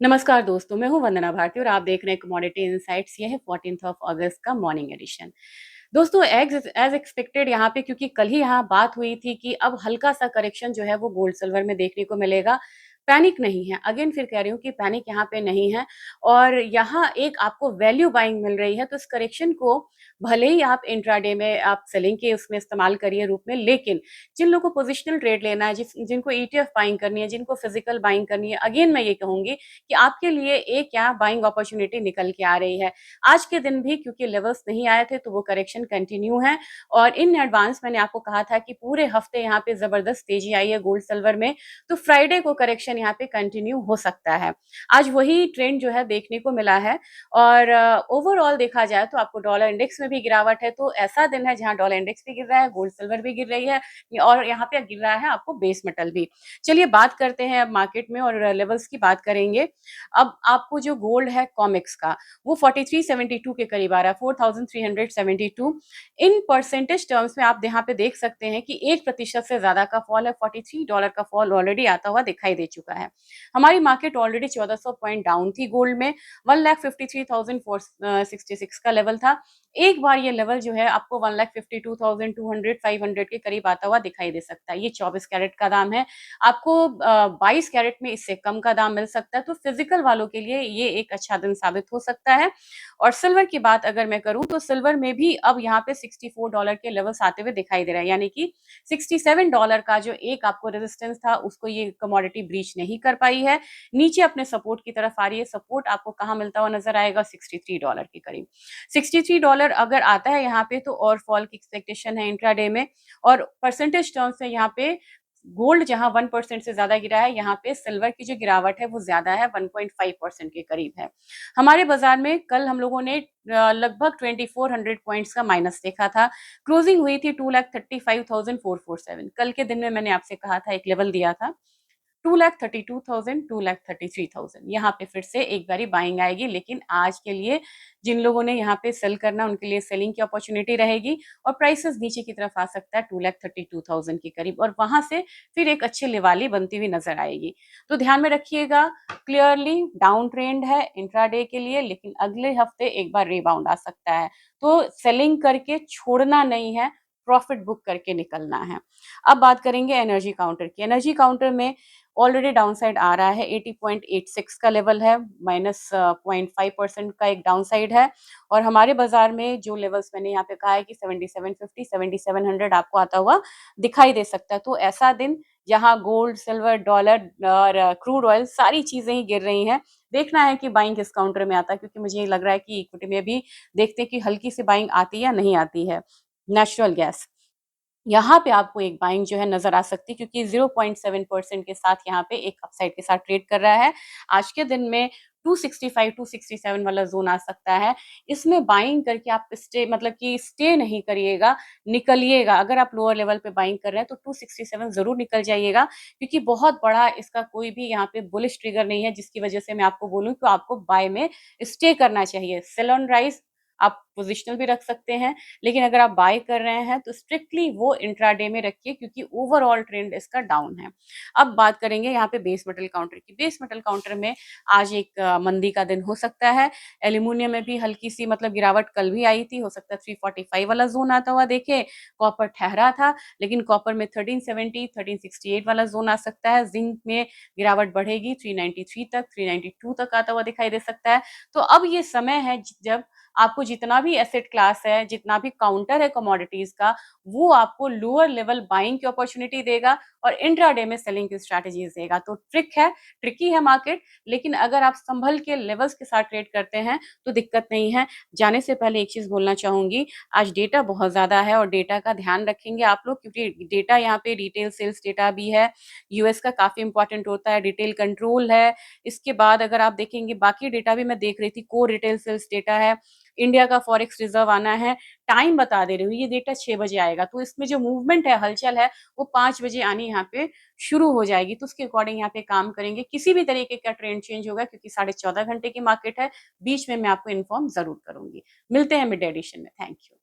नमस्कार दोस्तों, मैं हूँ वंदना भारती और आप देख रहे हैं कमोडिटी इनसाइट्स। ये है 14th ऑफ अगस्त का मॉर्निंग एडिशन। दोस्तों, एग्स एज एक्सपेक्टेड यहाँ पे, क्योंकि कल ही यहाँ बात हुई थी कि अब हल्का सा करेक्शन जो है वो गोल्ड सिल्वर में देखने को मिलेगा। पैनिक नहीं है, अगेन फिर कह रही हूँ कि पैनिक यहाँ पे नहीं है और यहाँ एक आपको वैल्यू बाइंग मिल रही है। तो इस करेक्शन को भले ही आप इंट्राडे में आप सेलिंग के उसमें इस्तेमाल करिए रूप में, लेकिन जिन लोगों को पोजिशनल ट्रेड लेना है, जिनको ईटीएफ बाइंग करनी है, जिनको फिजिकल बाइंग करनी है, अगेन मैं ये कहूंगी कि आपके लिए एक यहाँ बाइंग अपॉर्चुनिटी निकल के आ रही है। आज के दिन भी क्योंकि लेवल्स नहीं आए थे तो वो करेक्शन कंटिन्यू है और इन एडवांस मैंने आपको कहा था कि पूरे हफ्ते यहाँ पे जबरदस्त तेजी आई है गोल्ड सिल्वर में। तो फ्राइडे को करेक्शन यहाँ पे कंटिन्यू हो सकता है। आज वही ट्रेंड जो है देखने को मिला है और ओवरऑल देखा जाए तो आपको डॉलर इंडेक्स में भी गिरावट है। तो ऐसा दिन है जहां डॉलर इंडेक्स भी गिर रहा है, गोल्ड सिल्वर भी गिर रही है और यहाँ पे गिर रहा है आपको बेस मेटल भी। चलिए बात करते हैं अब मार्केट में और लेवल्स की बात करेंगे। अब आपको जो गोल्ड है कॉमेक्स का, वो 4372 के करीब आ रहा है, 4372। इन परसेंटेज टर्म्स में आप यहाँ पे देख सकते हैं कि 1% से ज्यादा का फॉल है। $43 का फॉल ऑलरेडी आता हुआ दिखाई दे चुका है। हमारी मार्केट ऑलरेडी 1400 पॉइंट डाउन थी गोल्ड में। 1,53,466 का लेवल था। एक बार ये लेवल जो है आपको 1,52,200 500 के करीब आता हुआ दिखाई दे सकता है। ये 24 कैरेट का दाम है। आपको 22 कैरेट में इससे कम का दाम मिल सकता है। तो फिजिकल वालों के लिए ये एक अच्छा दिन साबित हो सकता है। और सिल्वर की बात अगर मैं करूं तो सिल्वर में भी अब यहाँ पे $64 के लेवल्स आते हुए दिखाई दे रहा है, यानी कि $67 का जो एक आपको रेजिस्टेंस था उसको ये कमोडिटी ब्रीच नहीं कर पाई है। नीचे अपने सपोर्ट की तरफ आ रही है। सपोर्ट आपको कहाँ मिलता हुआ नजर आएगा? $63 के करीब। $63 अगर आता है यहाँ पे तो और फॉल की एक्सपेक्टेशन है इंट्राडे में। और परसेंटेज टर्म्स में यहाँ पे गोल्ड जहां 1% से ज्यादा गिरा है, यहाँ पे सिल्वर की जो गिरावट है वो ज्यादा है, 1.5% के करीब है। हमारे बाजार में कल हम लोगों ने लगभग 2400 पॉइंट्स का माइनस देखा था। क्लोजिंग हुई थी 2,35,447। कल के दिन में मैंने आपसे कहा था, एक लेवल दिया था 2,32,000, 2,33,000। यहाँ पे फिर से एक बारी बाइंग आएगी, लेकिन आज के लिए जिन लोगों ने यहाँ पे सेल करना उनके लिए सेलिंग की अपॉर्चुनिटी रहेगी और प्राइसेस नीचे की तरफ आ सकता है 2,32,000 के करीब और वहां से फिर एक अच्छी लिवाली बनती हुई नजर आएगी। तो ध्यान में रखिएगा, क्लियरली डाउन ट्रेंड है इंट्राडे के लिए, लेकिन अगले हफ्ते एक बार रिबाउंड आ सकता है। तो सेलिंग करके छोड़ना नहीं है, प्रॉफिट बुक करके निकलना है। अब बात करेंगे एनर्जी काउंटर की। एनर्जी काउंटर में ऑलरेडी डाउनसाइड आ रहा है, 80.86 का लेवल है, माइनस 0.5% का एक डाउनसाइड है। और हमारे बाजार में जो लेवल्स मैंने यहाँ पे कहा है कि 7750 7700 आपको आता हुआ दिखाई दे सकता है। तो ऐसा दिन जहां गोल्ड सिल्वर डॉलर और क्रूड ऑयल सारी चीजें ही गिर रही हैं, देखना है कि बाइंग किस काउंटर में आता है, क्योंकि मुझे लग रहा है कि इक्विटी में भी देखते हैं कि हल्की सी बाइंग आती है या नहीं आती है। नेचुरल गैस, यहाँ पे आपको एक बाइंग जो है नजर आ सकती है, क्योंकि 0.7% के साथ यहाँ पे एक अपसाइड के साथ ट्रेड कर रहा है। आज के दिन में 265 267 वाला जोन आ सकता है। इसमें बाइंग करके आप स्टे, मतलब कि स्टे नहीं करिएगा, निकलिएगा। अगर आप लोअर लेवल पे बाइंग कर रहे हैं तो 267 जरूर निकल जाइएगा, क्योंकि बहुत बड़ा इसका कोई भी यहाँ पे बुलिश ट्रिगर नहीं है जिसकी वजह से मैं आपको बोलूं कि आपको बाय में स्टे करना चाहिए। सेल ऑन राइज आप पोजिशनल भी रख सकते हैं, लेकिन अगर आप बाय कर रहे हैं तो स्ट्रिक्टली वो इंट्राडे में रखिए, क्योंकि ओवरऑल ट्रेंड इसका डाउन है। अब बात करेंगे यहाँ पे बेस मेटल काउंटर की। बेस मेटल काउंटर में आज एक मंदी का दिन हो सकता है। एल्यूमिनियम में भी हल्की सी मतलब गिरावट कल भी आई थी, हो सकता है 345 वाला जोन आता हुआ देखे। कॉपर ठहरा था, लेकिन कॉपर में 1370 1368 वाला जोन आ सकता है। जिंक में गिरावट बढ़ेगी 393 तक, 392 तक आता हुआ दिखाई दे सकता है। तो अब ये समय है जब आपको जितना भी एसेट क्लास है, जितना भी काउंटर है कमोडिटीज का, वो आपको लोअर लेवल बाइंग की अपॉर्चुनिटी देगा और इंट्राडे में सेलिंग की स्ट्रैटेजीज देगा। तो ट्रिकी है मार्केट, लेकिन अगर आप संभल के लेवल्स के साथ ट्रेड करते हैं तो दिक्कत नहीं है। जाने से पहले एक चीज बोलना चाहूंगी, आज डेटा बहुत ज्यादा है और डेटा का ध्यान रखेंगे आप लोग, क्योंकि डेटा यहाँ पे रिटेल सेल्स डेटा भी है, यूएस का काफी इंपॉर्टेंट होता है, रिटेल कंट्रोल है। इसके बाद अगर आप देखेंगे बाकी डेटा भी मैं देख रही थी, कोर रिटेल सेल्स डेटा है, इंडिया का फॉरेक्स रिजर्व आना है। टाइम बता दे रही हूँ, ये डेटा 6 बजे आएगा, तो इसमें जो मूवमेंट है, हलचल है, वो 5 बजे आनी यहाँ पे शुरू हो जाएगी। तो उसके अकॉर्डिंग यहाँ पे काम करेंगे। किसी भी तरीके का ट्रेंड चेंज होगा, क्योंकि 14.5 घंटे की मार्केट है, बीच में मैं आपको इन्फॉर्म जरूर करूंगी। मिलते हैं मिड एडिशन में। Thank you.